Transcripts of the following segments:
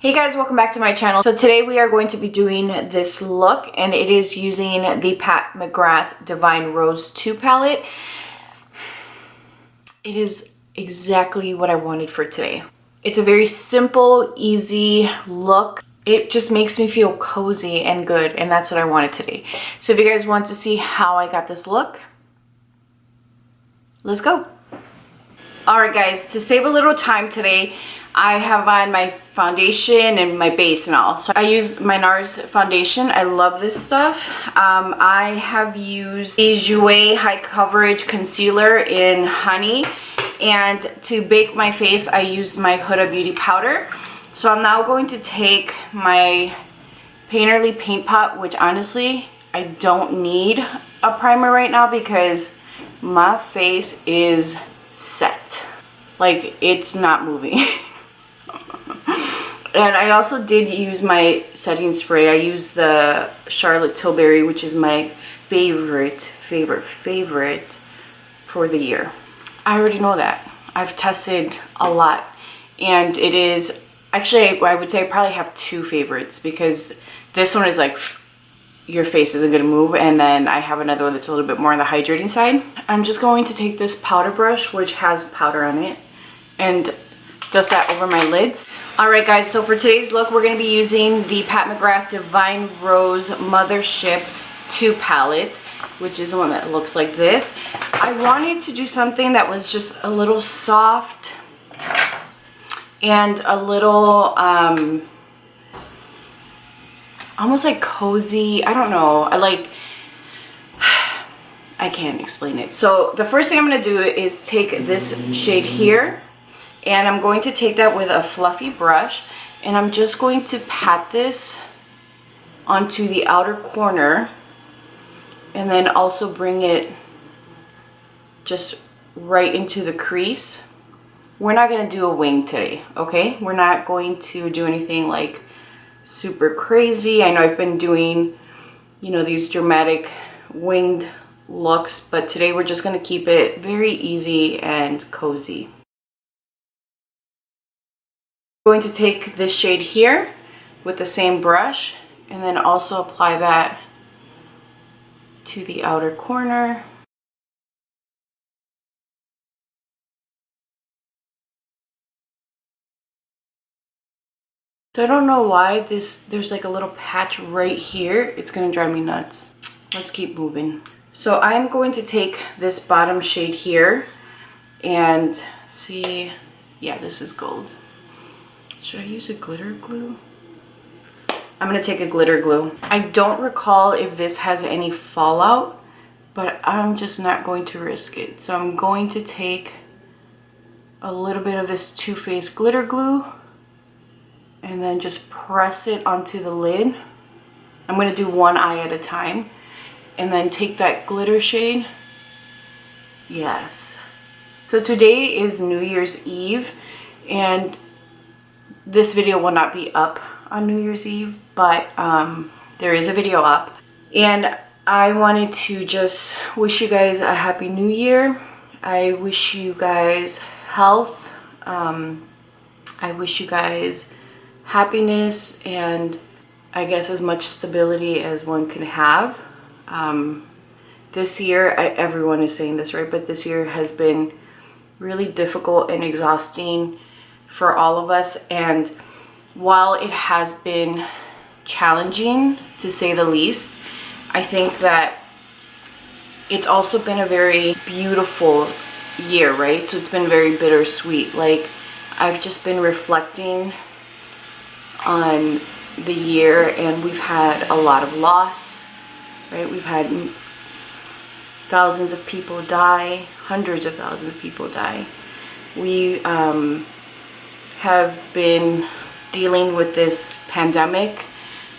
Hey guys, welcome back to my channel. So today we are going to be doing this look, and it is using the Pat McGrath Divine Rose 2 palette. It is exactly what I wanted for today. It's a very simple, easy look. It just makes me feel cozy and good, and that's what I wanted today. So if you guys want to see how I got this look, let's go. Alright guys, to save a little time today, I have on my foundation and my base and all. So I use my NARS foundation. I love this stuff. I have used Beige High Coverage Concealer in Honey. And to bake my face, I used my Huda Beauty powder. So I'm now going to take my Painterly Paint Pot, which honestly, I don't need a primer right now because my face is set. Like, it's not moving. And I also did use my setting spray. I used the Charlotte Tilbury, which is my favorite for the year. I already know that. I've tested a lot. And it is, actually, I would say I probably have two favorites because this one is like, your face isn't gonna move. And then I have another one that's a little bit more on the hydrating side. I'm just going to take this powder brush, which has powder on it, and dust that over my lids. Alright guys, so for today's look, we're going to be using the Pat McGrath Divine Rose Mothership 2 palette, which is the one that looks like this. I wanted to do something that was just a little soft and a little, almost like cozy. I don't know. I can't explain it. So the first thing I'm going to do is take this shade here. And I'm going to take that with a fluffy brush, and I'm just going to pat this onto the outer corner, and then also bring it just right into the crease. We're not going to do a wing today, okay? We're not going to do anything like super crazy. I know I've been doing, you know, these dramatic winged looks, but today we're just going to keep it very easy and cozy. I'm going to take this shade here with the same brush and then also apply that to the outer corner. So I don't know why there's like a little patch right here. It's gonna drive me nuts. Let's keep moving. So I'm going to take this bottom shade here and see, yeah, this is gold. Should I use a glitter glue? I'm going to take a glitter glue. I don't recall if this has any fallout, but I'm just not going to risk it. So I'm going to take a little bit of this Too Faced glitter glue and then just press it onto the lid. I'm going to do one eye at a time and then take that glitter shade. Yes. So today is New Year's Eve, and this video will not be up on New Year's Eve, but there is a video up. And I wanted to just wish you guys a happy new year. I wish you guys health. I wish you guys happiness and I guess as much stability as one can have. This year, everyone is saying this, right? But this year has been really difficult and exhausting for all of us, and while it has been challenging to say the least, I think that it's also been a very beautiful year, right? So it's been very bittersweet. Like, I've just been reflecting on the year, and we've had a lot of loss, right? We've had thousands of people die, hundreds of thousands of people die. We have been dealing with this pandemic,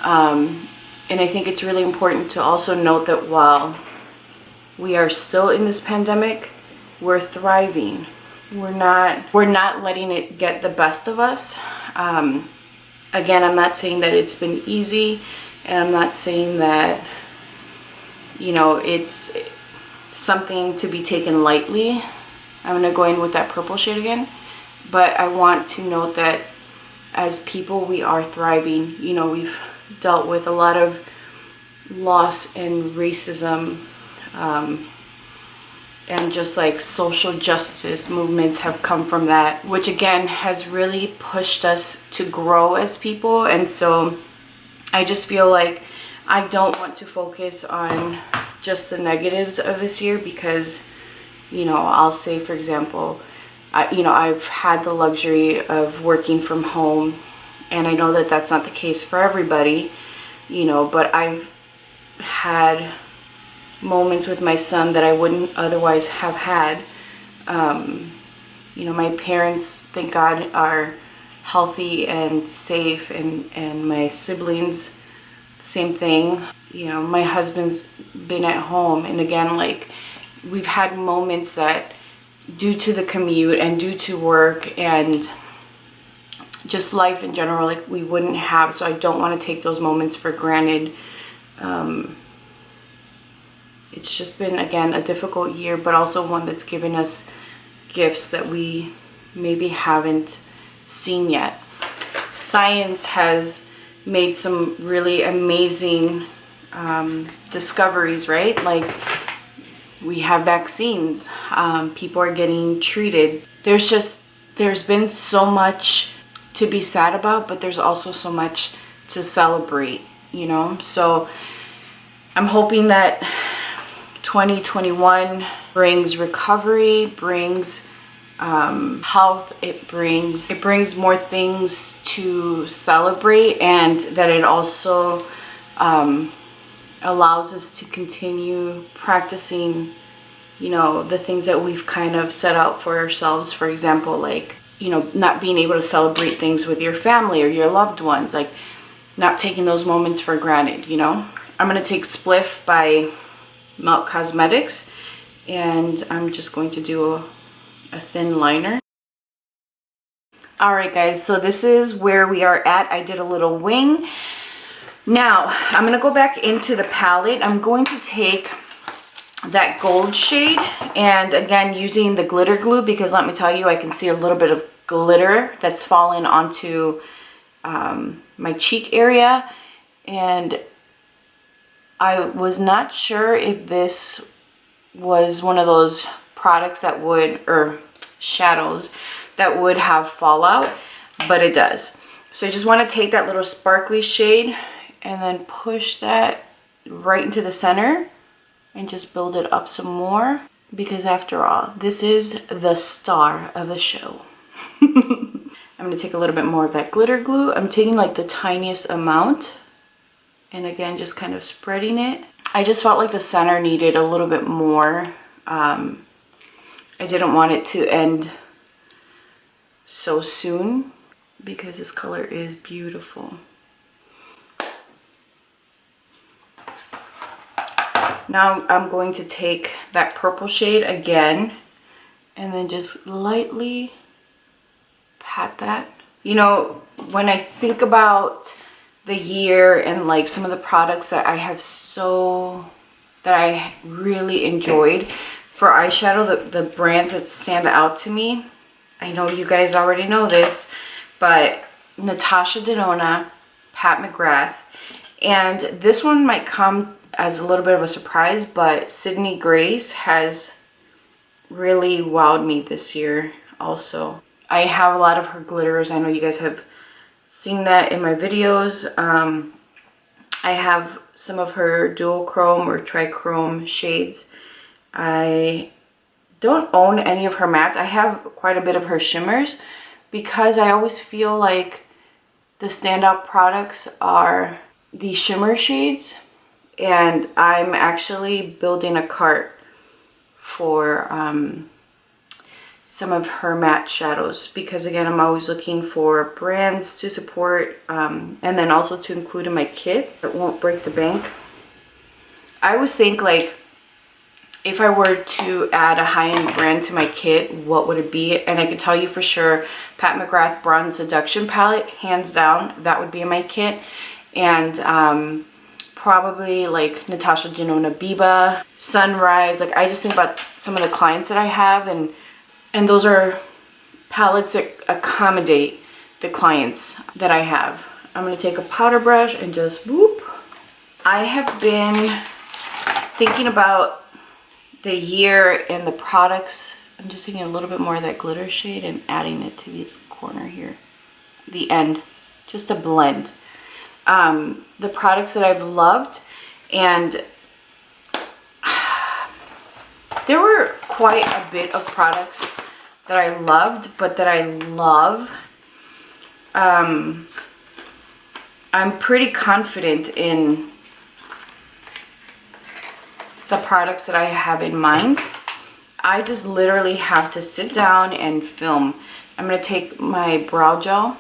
and I think it's really important to also note that while we are still in this pandemic, we're thriving. We're not letting it get the best of us. Again, I'm not saying that it's been easy, and I'm not saying that, you know, it's something to be taken lightly. I'm gonna go in with that purple shade again. But I want to note that as people, we are thriving. You know, we've dealt with a lot of loss and racism, and just like social justice movements have come from that, which again has really pushed us to grow as people. And so I just feel like I don't want to focus on just the negatives of this year, because, you know, I'll say, for example, I've had the luxury of working from home, and I know that that's not the case for everybody, you know, but I've had moments with my son that I wouldn't otherwise have had. You know, my parents, thank God, are healthy and safe, and my siblings, same thing. You know, my husband's been at home, and again, like, we've had moments that, due to the commute and due to work and just life in general, like, we wouldn't have. So I don't want to take those moments for granted. It's just been, again, a difficult year, but also one that's given us gifts that we maybe haven't seen yet. Science has made some really amazing discoveries, right? Like, we have vaccines, people are getting treated. There's been so much to be sad about, but there's also so much to celebrate, you know? So I'm hoping that 2021 brings recovery, brings health, it brings more things to celebrate, and that it also allows us to continue practicing, you know, the things that we've kind of set out for ourselves. For example, like, you know, not being able to celebrate things with your family or your loved ones, like not taking those moments for granted, you know. I'm gonna take Spliff by Milk Cosmetics, and I'm just going to do a thin liner. Alright guys, so this is where we are at. I did a little wing. Now, I'm going to go back into the palette. I'm going to take that gold shade, and again, using the glitter glue, because let me tell you, I can see a little bit of glitter that's fallen onto my cheek area, and I was not sure if this was one of those products that would, or shadows that would have fallout, but it does. So I just want to take that little sparkly shade and then push that right into the center and just build it up some more, because after all, this is the star of the show. I'm going to take a little bit more of that glitter glue. I'm taking like the tiniest amount, and again, just kind of spreading it. I just felt like the center needed a little bit more. I didn't want it to end so soon, because this color is beautiful. Now I'm going to take that purple shade again and then just lightly pat that. You know, when I think about the year and like some of the products that I really enjoyed for eyeshadow, the brands that stand out to me, I know you guys already know this, but Natasha Denona, Pat McGrath, and this one might come as a little bit of a surprise, but Sydney Grace has really wowed me this year also. I have a lot of her glitters. I know you guys have seen that in my videos. I have some of her dual chrome or trichrome shades. I don't own any of her mattes. I have quite a bit of her shimmers, because I always feel like the standout products are the shimmer shades, and I'm actually building a cart for some of her matte shadows, because again, I'm always looking for brands to support, and then also to include in my kit that won't break the bank. I always think, like, if I were to add a high-end brand to my kit, what would it be? And I can tell you for sure, Pat McGrath Bronze Seduction Palette, hands down, that would be in my kit. And probably like Natasha Denona Biba, Sunrise. Like, I just think about some of the clients that I have, and those are palettes that accommodate the clients that I have. I'm gonna take a powder brush and just whoop. I have been thinking about the year and the products. I'm just taking a little bit more of that glitter shade and adding it to this corner here, the end, just a blend. The products that I've loved, and there were quite a bit of products that I loved, but that I love. I'm pretty confident in the products that I have in mind. I just literally have to sit down and film. I'm gonna take my brow gel,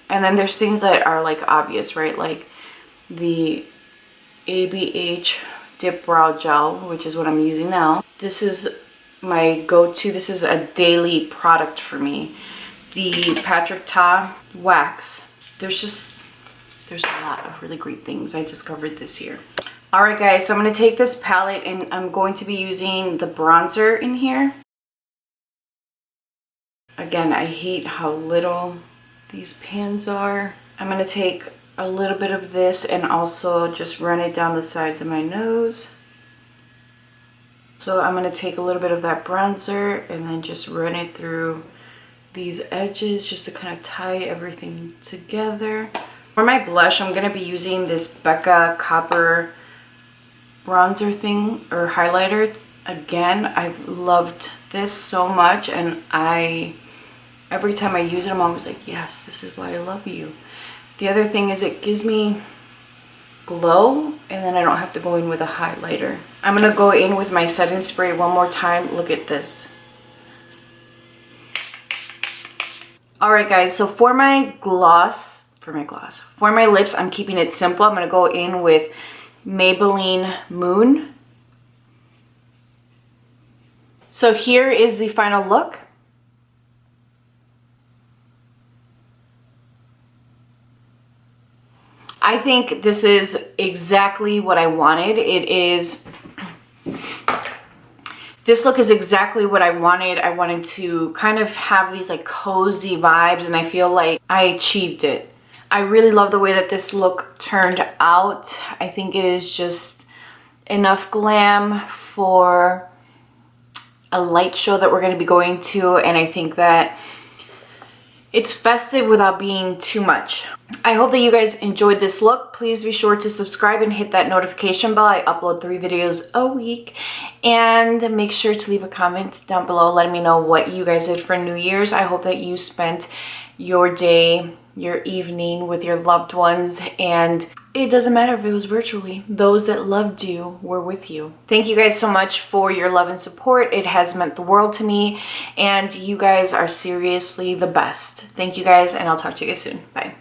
and then there's things that are like obvious, right? Like the ABH Dip Brow Gel, which is what I'm using now. This is my go-to. This is a daily product for me. The Patrick Ta Wax. There's a lot of really great things I discovered this year. All right, guys, so I'm gonna take this palette and I'm going to be using the bronzer in here. Again, I hate how little these pans are. I'm gonna take a little bit of this and also just run it down the sides of my nose. So I'm gonna take a little bit of that bronzer and then just run it through these edges just to kind of tie everything together. For my blush, I'm gonna be using this Becca Copper bronzer thing or highlighter. Again, I've loved this so much, and every time I use it, I'm always like, yes, this is why I love you. The other thing is it gives me glow, and then I don't have to go in with a highlighter. I'm gonna go in with my setting spray one more time. Look at this. All right, guys, so for my lips, I'm keeping it simple. I'm gonna go in with Maybelline Moon. So here is the final look. I think this is exactly what I wanted. This look is exactly what I wanted. I wanted to kind of have these like cozy vibes, and I feel like I achieved it. I really love the way that this look turned out. I think it is just enough glam for a light show that we're going to be going to, and I think that it's festive without being too much. I hope that you guys enjoyed this look. Please be sure to subscribe and hit that notification bell. I upload 3 videos a week. And make sure to leave a comment down below letting me know what you guys did for New Year's. I hope that you spent your day, your evening with your loved ones, and it doesn't matter if it was virtually. Those that loved you were with you. Thank you guys so much for your love and support. It has meant the world to me, and you guys are seriously the best. Thank you guys, and I'll talk to you guys soon. Bye.